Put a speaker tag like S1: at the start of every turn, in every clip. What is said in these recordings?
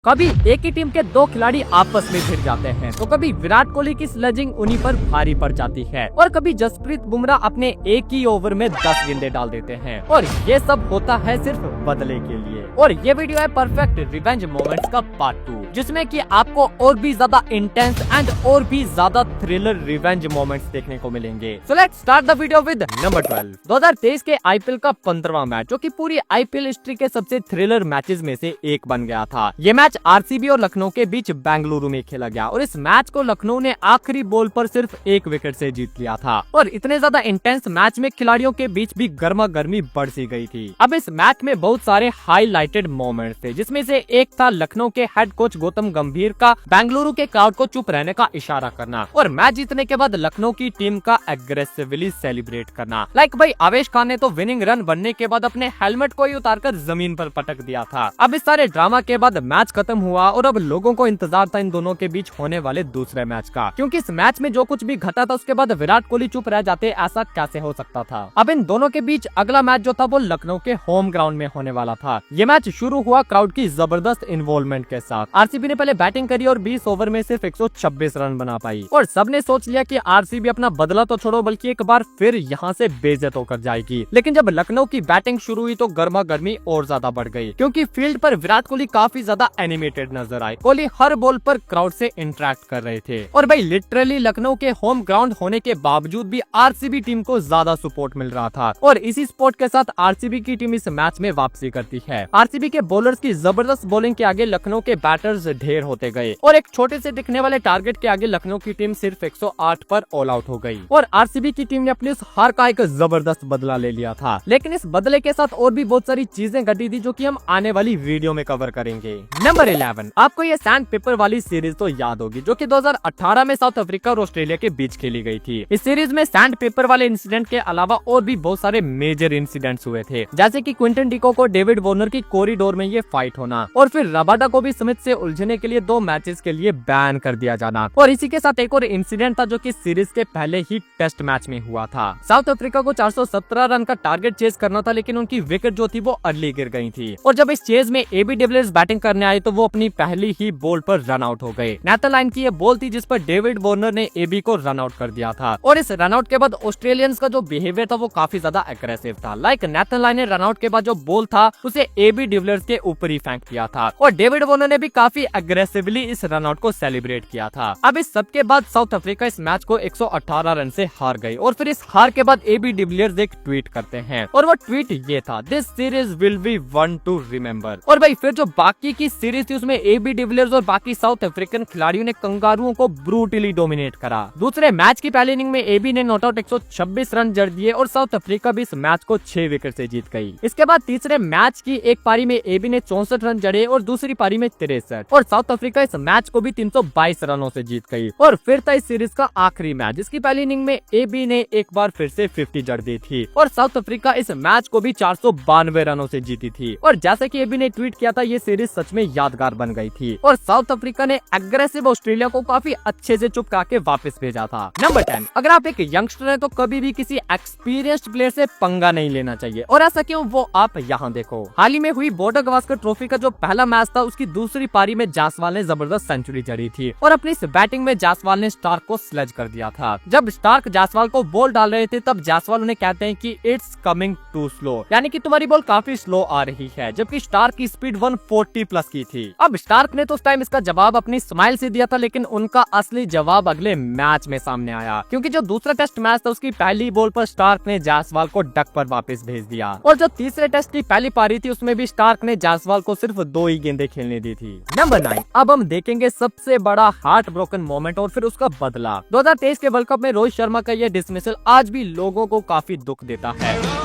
S1: कभी एक ही टीम के दो खिलाड़ी आपस में भिड़ जाते हैं, तो कभी विराट कोहली की स्लेजिंग उन्हीं पर भारी पड़ जाती है और कभी जसप्रीत बुमराह अपने एक ही ओवर में 10 गेंदे डाल देते हैं। और ये सब होता है सिर्फ बदले के लिए। और ये वीडियो है परफेक्ट रिवेंज मोमेंट्स का पार्ट 2, जिसमें कि आपको और भी ज्यादा इंटेंस एंड और भी ज्यादा थ्रिलर रिवेंज मोमेंट्स देखने को मिलेंगे। So let's start the video with number 12। 2023 के आईपीएल का 15वां मैच, जो कि पूरी आईपीएल हिस्ट्री के सबसे थ्रिलर मैचेस में से एक बन गया था। ये मैच आरसीबी और लखनऊ के बीच बेंगलुरु में खेला गया और इस मैच को लखनऊ ने आखिरी बॉल पर सिर्फ 1 विकेट से जीत लिया था। और इतने ज्यादा इंटेंस मैच में खिलाड़ियों के बीच भी गर्मा गर्मी बढ़ सी गई थी। अब इस मैच में बहुत सारे हाईलाइटेड मोमेंट्स थे, जिसमें से एक था लखनऊ के हेड कोच गौतम गंभीर का बेंगलुरु के क्राउड को चुप रहने का इशारा करना और मैच जीतने के बाद लखनऊ की टीम का एग्रेसिवली सेलिब्रेट करना। लाइक भाई आवेश खान ने तो विनिंग रन बनने के बाद अपने हेलमेट को ही उतारकर जमीन पर पटक दिया था। अब इस सारे ड्रामा के बाद मैच खत्म हुआ और अब लोगों को इंतजार था इन दोनों के बीच होने वाले दूसरे मैच का, क्योंकि इस मैच में जो कुछ भी घटा था उसके बाद विराट कोहली चुप रह जाते, ऐसा कैसे हो सकता था। अब इन दोनों के बीच अगला मैच जो था वो लखनऊ के होम ग्राउंड में होने वाला था। ये मैच शुरू हुआ क्राउड की जबरदस्त इन्वॉल्वमेंट के साथ। आरसीबी ने पहले बैटिंग करी और 20 ओवर में सिर्फ 126 रन बना पाई और सबने सोच लिया कि आरसीबी अपना बदला तो छोड़ो बल्कि एक बार फिर यहाँ से बेइज्जत होकर जाएगी। लेकिन जब लखनऊ की बैटिंग शुरू हुई तो गर्मा गर्मी और ज्यादा बढ़ गई, क्योंकि फील्ड पर विराट कोहली काफी ज्यादा एनिमेटेड नजर आए। कोहली हर बॉल पर क्राउड से इंटरेक्ट कर रहे थे और भाई लिटरली लखनऊ के होम ग्राउंड होने के बावजूद भी आरसीबी टीम को ज्यादा सपोर्ट मिल रहा था और इसी सपोर्ट के साथ आरसीबी की टीम इस मैच में वापसी करती है। आरसीबी के बॉलर्स की जबरदस्त बॉलिंग के आगे लखनऊ के बैटर्स ढेर होते गए और एक छोटे से दिखने वाले टारगेट के आगे लखनऊ की टीम सिर्फ 108 पर ऑल आउट हो गई और आरसीबी की टीम ने अपनी उस हार का एक जबरदस्त बदला ले लिया था। लेकिन इस बदले के साथ और भी बहुत सारी चीजें घटी थी, जो कि हम आने वाली वीडियो में कवर करेंगे। नंबर 11, आपको ये सैंड पेपर वाली सीरीज तो याद होगी, जो कि 2018 में साउथ अफ्रीका और ऑस्ट्रेलिया के बीच खेली गई थी। इस सीरीज में सैंड पेपर वाले इंसिडेंट के अलावा और भी बहुत सारे मेजर इंसिडेंट्स हुए थे, जैसे कि क्विंटन डिकॉक और डेविड वार्नर की कॉरिडोर में ये फाइट होना और फिर रबाडा को भी स्मिथ से उलझने के लिए 2 मैचेस के लिए बैन कर दिया जाना। और इसी के साथ एक और इंसिडेंट था जो कि सीरीज के पहले ही टेस्ट मैच में हुआ था। साउथ अफ्रीका को 417 रन का टारगेट चेज करना था, लेकिन उनकी विकेट जो थी वो अर्ली गिर गई थी और जब इस चेज में एबी डिविलियर्स बैटिंग करने आए तो वो अपनी पहली ही बॉल पर रन आउट हो गए। नेथन लाइन की ये बॉल थी जिस पर डेविड वार्नर ने एबी को रन आउट कर दिया था और इस रन आउट के बाद ऑस्ट्रेलियंस का जो बिहेवियर था वो काफी ज्यादा एग्रेसिव था। लाइक नेथन लाइन ने रन आउट के बाद जो बॉल था उसे एबी डिविलियर्स के ऊपर ही फेंक दिया था और डेविड वार्नर ने भी काफी एग्रेसिवली इस रन आउट को सेलिब्रेट किया था। अब इस सब के बाद साउथ अफ्रीका इस मैच को 118 रन से हार गई और फिर इस हार के बाद एबी डिविलियर्स एक ट्वीट करते हैं और वो ट्वीट ये था, this series will be one two remember. और भाई फिर जो बाकी की सीरीज थी उसमें एबी डिविलियर्स और बाकी साउथ अफ्रीकन खिलाड़ियों ने कंगारुओं को ब्रूटली डोमिनेट करा। दूसरे मैच की पहली इनिंग में एबी ने नॉट आउट 126 रन जड़ दिए और साउथ अफ्रीका भी इस मैच को 6 विकेट से जीत गई। इसके बाद तीसरे मैच की एक पारी में एबी ने 64 रन जड़े और दूसरी पारी में 63 और साउथ अफ्रीका इस मैच को भी 322 रनों से जीत गई। और फिर था इस सीरीज का आखिरी मैच, जिसकी पहली इनिंग में एबी ने एक बार फिर से 50 जड़ दी थी और साउथ अफ्रीका इस मैच को भी 492 रनों से जीती थी। और जैसे कि एबी ने ट्वीट किया था, ये सीरीज सच में यादगार बन गई थी और साउथ अफ्रीका ने एग्रेसिव ऑस्ट्रेलिया को काफी अच्छे से चुप करके वापस भेजा था। नंबर 10, अगर आप एक यंगस्टर हैं तो कभी भी किसी एक्सपीरियंस्ड प्लेयर से पंगा नहीं लेना चाहिए। और ऐसा क्यों, वो आप यहाँ देखो। हाल ही में हुई बॉर्डर गवास्कर ट्रॉफी का जो पहला मैच था उसकी दूसरी पारी में जायसवाल ने जबरदस्त सेंचुरी जड़ी थी और अपनी इस बैटिंग में जायसवाल ने स्टार्क को स्लेज कर दिया था। जब स्टार्क जायसवाल को बॉल डाल रहे थे तब जायसवाल उन्हें कहते हैं कि इट्स कमिंग टू स्लो, यानी कि तुम्हारी बॉल काफी स्लो आ रही है, जबकि स्टार्क की स्पीड 140 प्लस की थी। अब स्टार्क ने तो उस टाइम इसका जवाब अपनी स्माइल से दिया था, लेकिन उनका असली जवाब अगले मैच में सामने आया, क्योंकि जो दूसरा टेस्ट मैच था उसकी पहली बॉल पर स्टार्क ने जायसवाल को डक पर वापस भेज दिया और जो तीसरे टेस्ट की पहली पारी थी उसमें भी स्टार्क ने जायसवाल को सिर्फ 2 ही गेंदें खेलने दी थी। नंबर 9, अब हम देखेंगे सबसे बड़ा हार्ट ब्रोकन मोमेंट और फिर उसका बदला। 2023 के वर्ल्ड कप में रोहित शर्मा का यह डिसमिसल आज भी लोगों को काफी दुख देता है।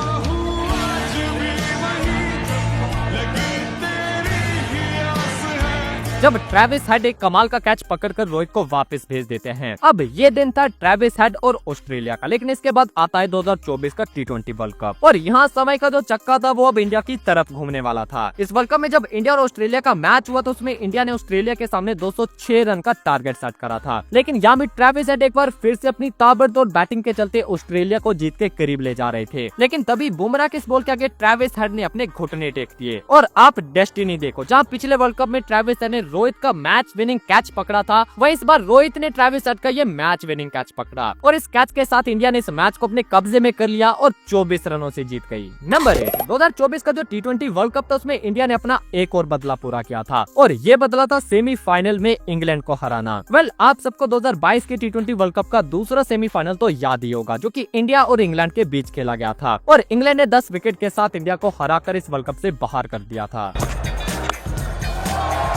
S1: जब ट्रेविस हेड एक कमाल का कैच पकड़कर रोहित को वापस भेज देते हैं। अब ये दिन था ट्रेविस हेड और ऑस्ट्रेलिया का, लेकिन इसके बाद आता है 2024 का T20 वर्ल्ड कप और यहाँ समय का जो चक्का था वो अब इंडिया की तरफ घूमने वाला था। इस वर्ल्ड कप में जब इंडिया और ऑस्ट्रेलिया का मैच हुआ तो उसमें इंडिया ने ऑस्ट्रेलिया के सामने 206 रन का टारगेट सेट करा था, लेकिन यहाँ भी ट्रेविस हेड एक बार फिर से अपनी ताबड़तोड़ बैटिंग के चलते ऑस्ट्रेलिया को जीत के करीब ले जा रहे थे। लेकिन तभी बुमराह के इस बॉल के आगे ट्रेविस हेड ने अपने घुटने टेक दिए और आप डेस्टिनी देखो, जहाँ पिछले वर्ल्ड कप में ट्रेविस हेड ने रोहित का मैच विनिंग कैच पकड़ा था, वहीं इस बार रोहित ने ट्रेविस हेड का ये मैच विनिंग कैच पकड़ा और इस कैच के साथ इंडिया ने इस मैच को अपने कब्जे में कर लिया और 24 रनों से जीत गई। नंबर 8, 2024 का जो T20 वर्ल्ड कप था उसमें इंडिया ने अपना एक और बदला पूरा किया था और ये बदला था सेमीफाइनल में इंग्लैंड को हराना। आप सबको 2022 के T20 वर्ल्ड कप का दूसरा सेमीफाइनल तो याद ही होगा, जो कि इंडिया और इंग्लैंड के बीच खेला गया था और इंग्लैंड ने 10 विकेट के साथ इंडिया को हराकर इस वर्ल्ड कप से बाहर कर दिया था।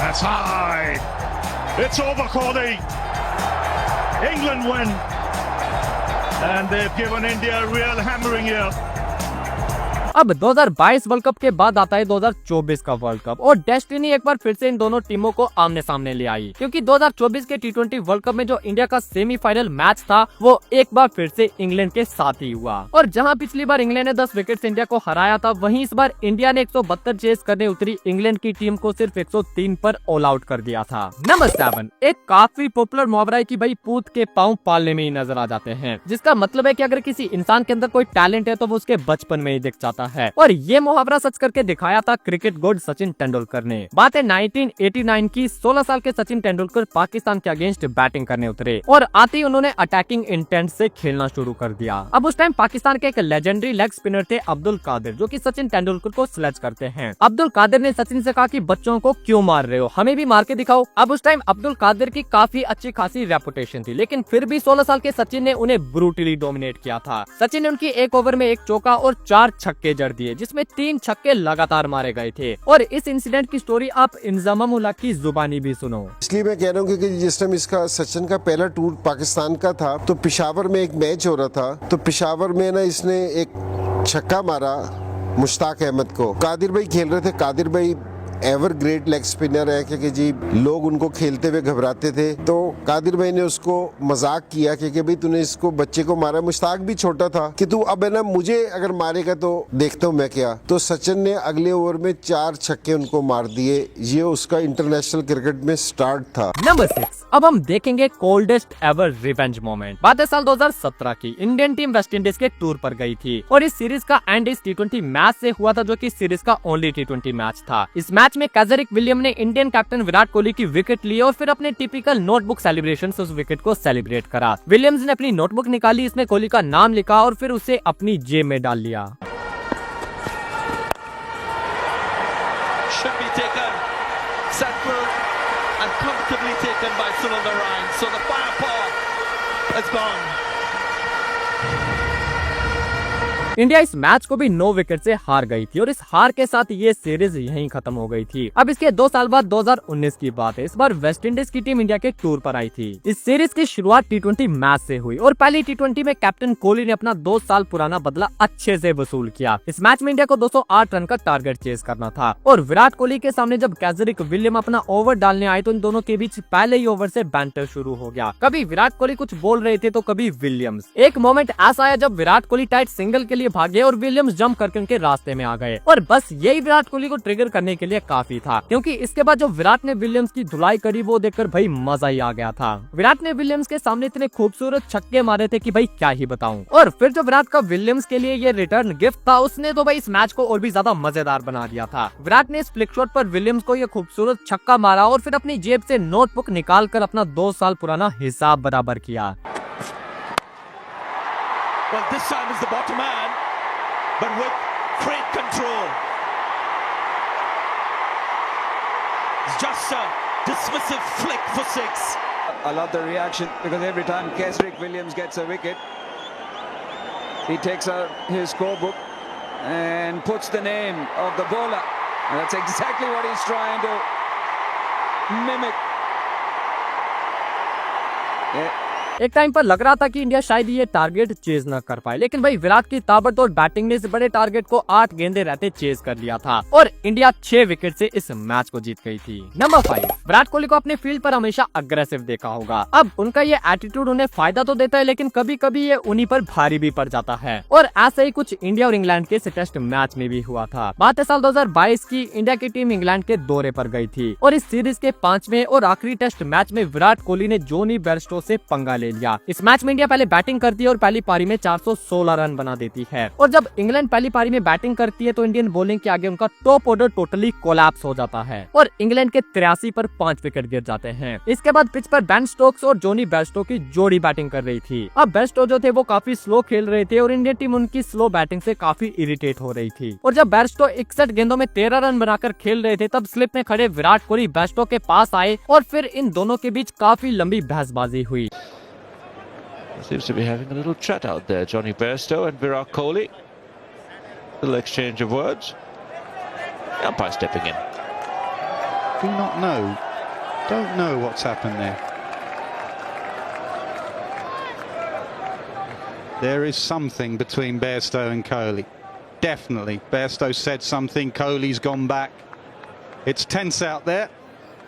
S2: That's high. It's over, Kohli. England win. And they've given India a real hammering here.
S1: अब 2022 वर्ल्ड कप के बाद आता है 2024 का वर्ल्ड कप और डेस्टिनी एक बार फिर से इन दोनों टीमों को आमने सामने ले आई, क्योंकि 2024 के T20 वर्ल्ड कप में जो इंडिया का सेमीफाइनल मैच था वो एक बार फिर से इंग्लैंड के साथ ही हुआ और जहां पिछली बार इंग्लैंड ने 10 विकेट से इंडिया को हराया था, वहीं इस बार इंडिया ने 172 चेस करने उतरी इंग्लैंड की टीम को सिर्फ 103 पर ऑल आउट कर दिया था। नंबर 7, एक काफी पॉपुलर मुहावरा है कि भाई पूत के पाँव पालने में ही नजर आ जाते हैं, जिसका मतलब है कि अगर किसी इंसान के अंदर कोई टैलेंट है तो वो उसके बचपन में ही दिख जाता है और ये मुहावरा सच करके दिखाया था क्रिकेट गोड सचिन तेंदुलकर ने। बात है 1989 की। 16 साल के सचिन तेंदुलकर पाकिस्तान के अगेंस्ट बैटिंग करने उतरे और आते ही उन्होंने अटैकिंग इंटेंट से खेलना शुरू कर दिया। अब उस टाइम पाकिस्तान के एक लेजेंडरी लेग स्पिनर थे अब्दुल कादिर, जो कि सचिन तेंदुलकर को स्लेज करते हैं। अब्दुल कादिर ने सचिन से कहा कि बच्चों को क्यों मार रहे हो, हमें भी मार के दिखाओ। अब उस टाइम अब्दुल कादिर की काफी अच्छी खासी रेपुटेशन थी, लेकिन फिर भी 16 साल के सचिन ने उन्हें ब्रूटली डोमिनेट किया था। सचिन ने उनकी एक ओवर में 1 चौका और 4 छक्के जड़ दिए, जिसमें 3 छक्के लगातार मारे गए थे और इस इंसिडेंट की स्टोरी आप इंजमाम उल हक की जुबानी भी सुनो।
S3: इसलिए मैं कह रहा हूँ क्योंकि जिस टाइम इसका सचिन का पहला टूर पाकिस्तान का था तो पेशावर में एक मैच हो रहा था, तो पेशावर में ना इसने एक छक्का मारा मुश्ताक अहमद को। कादिर भाई खेल रहे थे, कादिर भाई एवर ग्रेट लेग स्पिनर है, क्योंकि जी लोग उनको खेलते हुए घबराते थे, तो कादिर भाई ने उसको मजाक किया कि भाई तूने इसको बच्चे को मारा। मुश्ताक भी छोटा था कि तू अब है ना मुझे अगर मारेगा तो देखता हूँ मैं क्या। तो सचिन ने अगले ओवर में 4 छक्के उनको मार दिए। ये उसका इंटरनेशनल क्रिकेट में स्टार्ट था।
S1: नंबर 6, अब हम देखेंगे कोल्डेस्ट एवर रिवेंज मोमेंट। बात है साल 2017 की। इंडियन टीम वेस्ट इंडीज के टूर पर गई थी और इस सीरीज का एंड इस T20 मैच से हुआ था, जो कि सीरीज का ओनली T20 मैच था। इस मैच में कैजरिक विलियम ने इंडियन कैप्टन विराट कोहली की विकेट ली और फिर अपने टिपिकल नोटबुक सेलिब्रेशन से उस विकेट को सेलिब्रेट करा। विलियम्स ने अपनी नोटबुक निकाली, इसमें कोहली का नाम लिखा और फिर उसे अपनी जेब में डाल लिया। इंडिया इस मैच को भी 9 विकेट से हार गई थी और इस हार के साथ ये सीरीज यहीं खत्म हो गई थी। अब इसके 2 साल बाद 2019 की बात है। इस बार वेस्ट इंडीज की टीम इंडिया के टूर पर आई थी। इस सीरीज की शुरुआत T20 मैच से हुई और पहली T20 में कैप्टन कोहली ने अपना 2 साल पुराना बदला अच्छे से वसूल किया। इस मैच में इंडिया को 208 रन का टारगेट चेस करना था और विराट कोहली के सामने जब कैजरिक विलियम अपना ओवर डालने आए तो इन दोनों के बीच पहले ही ओवर से बैंटर शुरू हो गया। कभी विराट कोहली कुछ बोल रहे थे तो कभी विलियम्स। एक मोमेंट ऐसा आया जब विराट कोहली टाइट सिंगल के लिए भागे और विलियम्स जंप करके उनके रास्ते में आ गए और बस यही विराट कोहली को ट्रिगर करने के लिए काफी था, क्योंकि इसके बाद जो विराट ने विलियम्स की धुलाई करी वो देखकर भाई मजा ही आ गया था। विराट ने विलियम्स के सामने इतने खूबसूरत छक्के मारे थे कि भाई क्या ही बताऊं। और फिर जो विराट का विलियम्स के लिए ये रिटर्न गिफ्ट था, उसने तो भाई इस मैच को और भी ज्यादा मजेदार बना दिया था। विराट ने इस फ्लिक शॉट पर विलियम्स को ये खूबसूरत छक्का मारा और फिर अपनी जेब से नोटबुक निकाल कर अपना 2 साल पुराना हिसाब बराबर किया।
S2: Well, this time is the bottom man, but with great control. It's just a dismissive flick for 6.
S4: I love the reaction because every time Kesrick Williams gets a wicket, he takes out his scorebook and puts the name of the bowler. And that's exactly what he's trying to mimic. Yeah.
S1: एक time पर लग रहा था कि India शायद ये target chase न कर पाए, लेकिन भाई विराट की ताबड़तोड़ बैटिंग ने इस बड़े टारगेट को 8 गेंदे रहते चेज कर लिया था और इंडिया 6 विकेट से इस मैच को जीत गई थी। नंबर 5, विराट कोहली को अपने फील्ड पर हमेशा अग्रेसिव देखा होगा। अब उनका ये एटीट्यूड उन्हें फायदा तो देता है, लेकिन कभी कभी ये उन्हीं पर भारी भी पड़ जाता है और ऐसा ही कुछ इंडिया और इंग्लैंड के टेस्ट मैच में भी हुआ था। बात है साल 2022 की। इंडिया की टीम इंग्लैंड के दौरे पर गई थी और इस सीरीज के 5वें और आखिरी टेस्ट मैच में विराट कोहली ने जोनी बेयरस्टो से पंगा ले लिया। इस मैच में इंडिया पहले बैटिंग करती है और पहली पारी में 416 रन बना देती है। और जब इंग्लैंड पहली पारी में बैटिंग करती है तो इंडियन बॉलिंग के आगे उनका टॉप ऑर्डर टोटली कोलैप्स हो जाता है और इंग्लैंड के 83 पर 5 विकेट गिर जाते हैं। इसके बाद पिच पर बेन स्टोक्स और जॉनी बेयरस्टो की जोड़ी बैटिंग कर रही थी। अब बेयरस्टो जो थे वो काफी स्लो खेल रहे थे और इंडियन टीम उनकी स्लो बैटिंग से काफी इरिटेट हो रही थी। और जब बेयरस्टो 61 गेंदों में 13 रन बनाकर खेल रहे थे तब स्लिप में खड़े विराट कोहली बेयरस्टो के पास आए और फिर इन दोनों के बीच काफी लंबी बहसबाजी हुई।
S5: Seems to be having a little chat out there, Johnny Bairstow and Virat Kohli. Little exchange of words. The umpire stepping in.
S6: Do not know. Don't know what's happened there. There is something between Bairstow and Kohli. Definitely. Bairstow said something. Kohli's gone back. It's tense out there.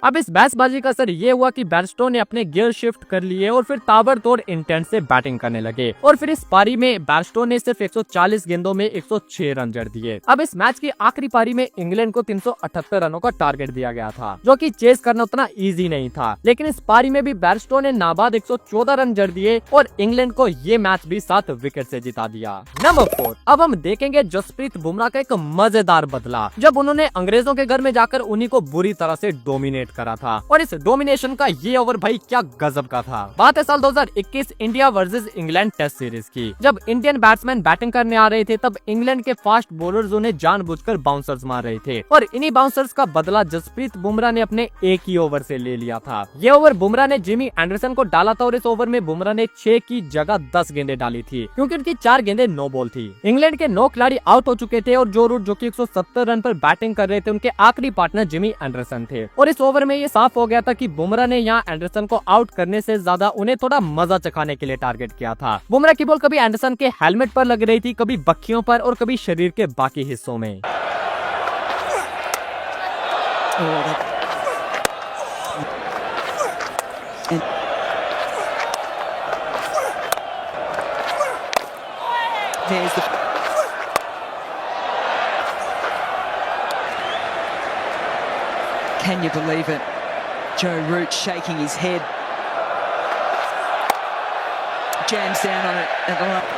S1: अब इस बहसबाजी का असर ये हुआ कि Bairstow ने अपने gear shift कर लिए और फिर ताबड़तोड़ इंटेंट से बैटिंग करने लगे और फिर इस पारी में बेयरस्टो ने सिर्फ 140 गेंदों में 106 रन जड़ दिए। अब इस मैच की आखिरी पारी में इंग्लैंड को 378 रनों का टारगेट दिया गया था जो कि चेस करना उतना इजी नहीं था, लेकिन इस पारी में भी बेयरस्टो ने नाबाद 114 रन जड़ दिए और इंग्लैंड को ये मैच भी 7 विकेट से जिता दिया। नंबर 4, अब हम देखेंगे जसप्रीत बुमराह का एक मजेदार बदला जब उन्होंने अंग्रेजों के घर में जाकर उन्हीं को बुरी तरह से डोमिनेट करा था। और इस डोमिनेशन का ये ओवर भाई क्या गजब का था। बात है साल 2021 India versus England test series की। जब इंडियन बैट्समैन बैटिंग करने आ रहे थे तब इंग्लैंड के फास्ट बॉलर्स उन्हें जानबूझकर बाउंसर्स मार रहे थे और इन्हीं बाउंसर्स का बदला जसप्रीत बुमराह ने अपने एक ही ओवर से ले लिया था। ये ओवर बुमराह ने जिमी एंडरसन को डाला था और इस ओवर में बुमराह ने 6 की जगह 10 गेंदें डाली थी क्योंकि उनकी 4 गेंदें नो बॉल थी। इंग्लैंड के 9 खिलाड़ी आउट हो चुके थे और जो रूट जो कि 170 रन पर बैटिंग कर रहे थे उनके आखिरी पार्टनर जिमी एंडरसन थे। और इस ओवर में ये साफ हो गया था कि बुमराह ने यहाँ एंडरसन को आउट करने से ज्यादा उन्हें थोड़ा मजा चखाने के लिए टारगेट किया था। बुमराह की बॉल कभी एंडरसन के हेलमेट पर लग रही थी, कभी बखियों पर और कभी शरीर के बाकी हिस्सों में।
S4: Can you believe it? Joe Root shaking his head. Jams down on it at the line.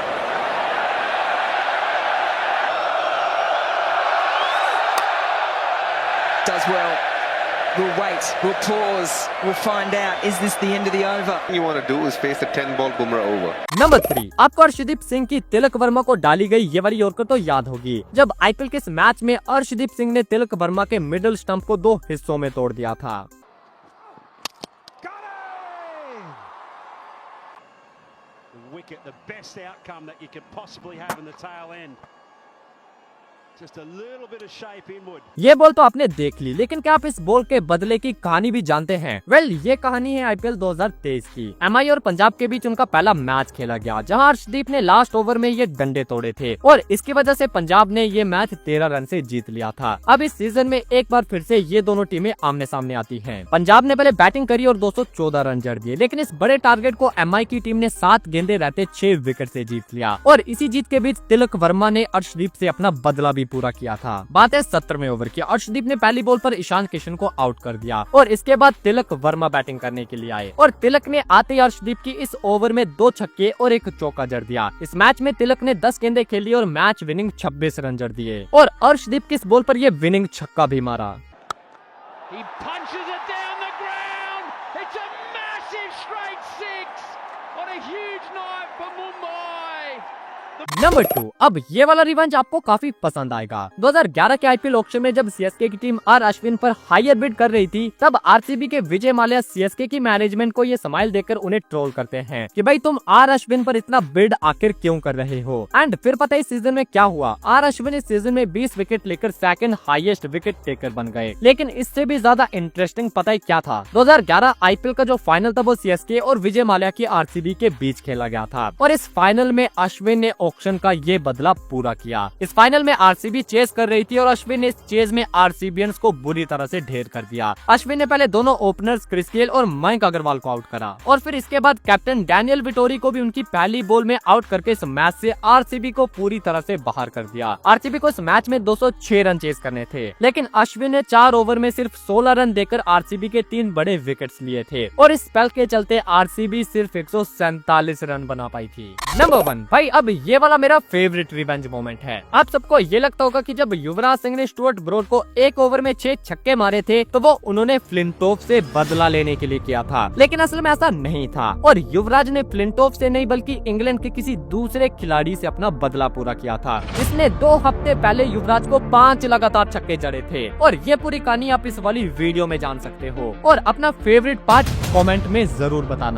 S4: Does well. We'll wait. We'll pause. We'll find out. Is this the end of the over?
S7: You want to do is face the 10-ball Bumrah over.
S1: Number 3, आपको अर्शदीप सिंह की तिलक वर्मा को डाली गई ये वाली yorker तो याद होगी जब आईपीएल के इस मैच में अर्शदीप सिंह ने तिलक वर्मा के मिडिल स्टंप को 2 हिस्सों में तोड़ दिया था।
S8: Wicket, the best outcome that you could possibly have in the tail end. Just a little bit of shape inward.
S1: ये बॉल तो आपने देख ली, लेकिन क्या आप इस बॉल के बदले की कहानी भी जानते हैं? वेल, ये कहानी है आईपीएल 2023 की। एमआई और पंजाब के बीच उनका पहला मैच खेला गया जहां अर्शदीप ने लास्ट ओवर में ये डंडे तोड़े थे और इसकी वजह से पंजाब ने ये मैच 13 रन से जीत लिया था। अब इस सीजन में एक बार फिर से ये दोनों टीमें आमने सामने आती हैं। पंजाब ने पहले बैटिंग करी और 214 रन जड़ दिए, लेकिन इस बड़े टारगेट को एमआई की टीम ने 7 गेंदे रहते 6 विकेट से जीत लिया और इसी जीत के बीच तिलक वर्मा ने अर्शदीप से अपना बदला भी पूरा किया था। बात है 17वें ओवर की। अर्शदीप ने पहली बॉल पर ईशान किशन को आउट कर दिया और इसके बाद तिलक वर्मा बैटिंग करने के लिए आए और तिलक ने आते ही अर्शदीप की इस ओवर में 2 छक्के और 1 चौका जड़ दिया। इस मैच में तिलक ने 10 गेंदें खेली और मैच विनिंग 26 रन जड़ दिए और अर्शदीप की इस बॉल पर ये विनिंग छक्का भी मारा।
S8: He punches it down the ground. It's a massive straight 6 on a huge night for Mumbai.
S1: Number 2, अब ये वाला रिवेंज आपको काफी पसंद आएगा। 2011 के आईपीएल ऑक्शन में जब सीएसके की टीम आर अश्विन पर हायर बिड कर रही थी तब आरसीबी के विजय माल्या सीएसके की मैनेजमेंट को ये स्माइल देकर उन्हें ट्रोल करते हैं कि भाई तुम आर अश्विन पर इतना बिड आखिर क्यों कर रहे हो। एंड फिर पता है इस सीजन में क्या हुआ? आर अश्विन इस सीजन में 20 विकेट लेकर सेकंड हाईएस्ट विकेट टेकर बन गए। लेकिन इससे भी ज्यादा इंटरेस्टिंग पता है क्या था? 2011 आईपीएल का जो फाइनल था वो सीएसके और विजय माल्या की आरसीबी के बीच खेला गया था और इस फाइनल में अश्विन ने ऑक्शन का ये बदला पूरा किया। इस फाइनल में आरसीबी चेस कर रही थी और अश्विन ने इस चेज में आरसीबियंस को बुरी तरह से ढेर कर दिया। अश्विन ने पहले दोनों ओपनर्स क्रिस गेल और मयंक अग्रवाल को आउट करा और फिर इसके बाद कैप्टन डैनियल विटोरी को भी उनकी पहली बॉल में आउट करके इस मैच से आरसीबी को पूरी तरह से बाहर कर दिया। आरसीबी को इस मैच में 206 रन चेस करने थे, लेकिन अश्विन ने 4 ओवर में सिर्फ 16 रन देकर आरसीबी के 3 बड़े विकेट्स लिए थे और इस स्पेल के चलते आरसीबी सिर्फ 147 रन बना पाई थी। नंबर 1 भाई, अब ये वाला मेरा फेवरेट रिवेंज मोमेंट है। आप सबको ये लगता होगा कि जब युवराज सिंह ने स्टुअर्ट ब्रॉड को 1 ओवर में 6 छक्के मारे थे तो वो उन्होंने फ्लिंटॉफ से बदला लेने के लिए किया था, लेकिन असल में ऐसा नहीं था और युवराज ने फ्लिंटॉफ से नहीं बल्कि इंग्लैंड के किसी दूसरे खिलाड़ी से अपना बदला पूरा किया था। इसने 2 हफ्ते पहले युवराज को 5 लगातार छक्के जड़े थे और ये पूरी कहानी आप इस वाली वीडियो में जान सकते हो। और अपना फेवरेट पार्ट कमेंट में जरूर बताना।